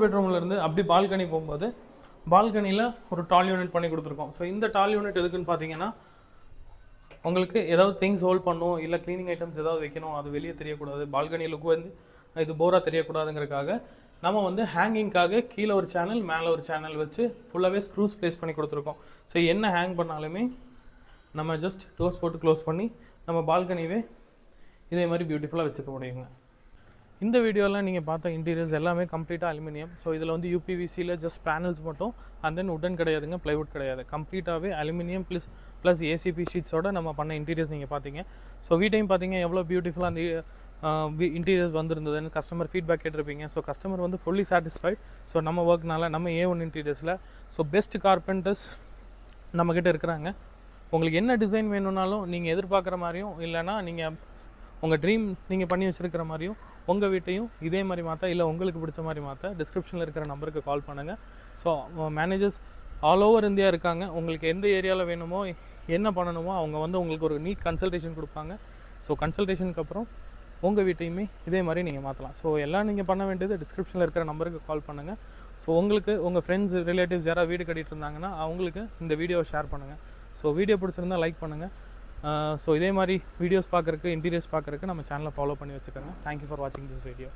பெட்ரூம்ல இருந்து அப்படி பால்கனி போகும்போது பால்கனியில் ஒரு டால் யூனிட் பண்ணி கொடுத்துருக்கோம். ஸோ இந்த டால் யூனிட் எதுக்குன்னு பார்த்தீங்கன்னா, உங்களுக்கு ஏதாவது திங்ஸ் ஹோல்ட் பண்ணணும், இல்லை க்ளீனிங் ஐட்டம்ஸ் ஏதாவது வைக்கணும், அது வெளியே தெரியக்கூடாது, பால்கனி லுக் வந்து இது போராக தெரியக்கூடாதுங்கிறதுக்காக நம்ம வந்து ஹேங்கிங்காக கீழே ஒரு சேனல் மேலே ஒரு சேனல் வச்சு ஃபுல்லாகவே ஸ்க்ரூஸ் ப்ளேஸ் பண்ணி கொடுத்துருக்கோம். ஸோ என்ன ஹேங் பண்ணாலுமே நம்ம ஜஸ்ட் டோர்ஸ் போட்டு க்ளோஸ் பண்ணி நம்ம பால்கனியே இதே மாதிரி பியூட்டிஃபுல்லாக வச்சுக்க முடியுங்க. இந்த வீடியோவில் நீங்கள் பார்த்த இன்டீரியர்ஸ் எல்லாமே கம்ப்ளீட்டாக அலுமினியம். ஸோ இதில் வந்து யூபிவிசியில் ஜஸ்ட் பேனல்ஸ் மட்டும், அண்ட் தென் உடன் கிடையாதுங்க, ப்ளைவுட் கிடையாது, கம்ப்ளீட்டாகவே அலுமினியம் ப்ளஸ் ஏசிபி ஷீட்ஸோட நம்ம பண்ண இன்டீரியர்ஸ் நீங்கள் பார்த்தீங்க. ஸோ வீட்டையும் பார்த்தீங்க எவ்வளோ பியூட்டிஃபுல்லாக அந்த இன்டீரியர்ஸ் வந்திருந்ததுன்னு கஸ்டமர் ஃபீட்பேக் கேட்டிருப்பீங்க. ஸோ கஸ்டமர் வந்து ஃபுல்லி சாட்டிஸ்ஃபைட். ஸோ நம்ம ஒர்க்னால நம்ம A1 இன்டீரியர்ஸில் ஸோ பெஸ்ட் கார்பெண்டர்ஸ் நம்மக்கிட்ட இருக்கிறாங்க. உங்களுக்கு என்ன டிசைன் வேணும்னாலும் நீங்கள் எதிர்பார்க்குற மாதிரியும், இல்லைனா நீங்கள் உங்கள் ட்ரீம் நீங்கள் பண்ணி வச்சுருக்கிற மாதிரியும் உங்கள் வீட்டையும் இதே மாதிரி மாற்ற, இல்லை உங்களுக்கு பிடிச்ச மாதிரி மாற்ற டிஸ்கிரிப்ஷனில் இருக்கிற நம்பருக்கு கால் பண்ணுங்கள். So managers all over India இருக்காங்க. உங்களுக்கு எந்த ஏரியாவில் வேணுமோ என்ன பண்ணணுமோ அவங்க வந்து உங்களுக்கு ஒரு நீட் கன்சல்டேஷன் கொடுப்பாங்க. ஸோ கன்சல்டேஷனுக்கு அப்புறம் உங்கள் வீட்டையுமே இதே மாதிரி நீங்கள் மாற்றலாம். ஸோ எல்லாம் நீங்கள் பண்ண வேண்டியது டிஸ்கிரிப்ஷனில் இருக்கிற நம்பருக்கு கால் பண்ணுங்கள். ஸோ உங்களுக்கு உங்கள் ஃப்ரெண்ட்ஸ் ரிலேட்டிவ்ஸ் யாராவது வீடு கட்டிகிட்டு இருந்தாங்கன்னா அவங்களுக்கு இந்த வீடியோவை ஷேர் பண்ணுங்கள். ஸோ வீடியோ பிடிச்சிருந்தால் லைக் பண்ணுங்கள். ஸோ இதே மாதிரி வீடியோஸ் பார்க்குறக்கு, இன்டீரியர்ஸ் பார்க்குறக்கு நம்ம சேனலை ஃபாலோ பண்ணி வச்சுக்கோங்க. தேங்க்யூ ஃபார் வாட்சிங் திஸ் வீடியோ.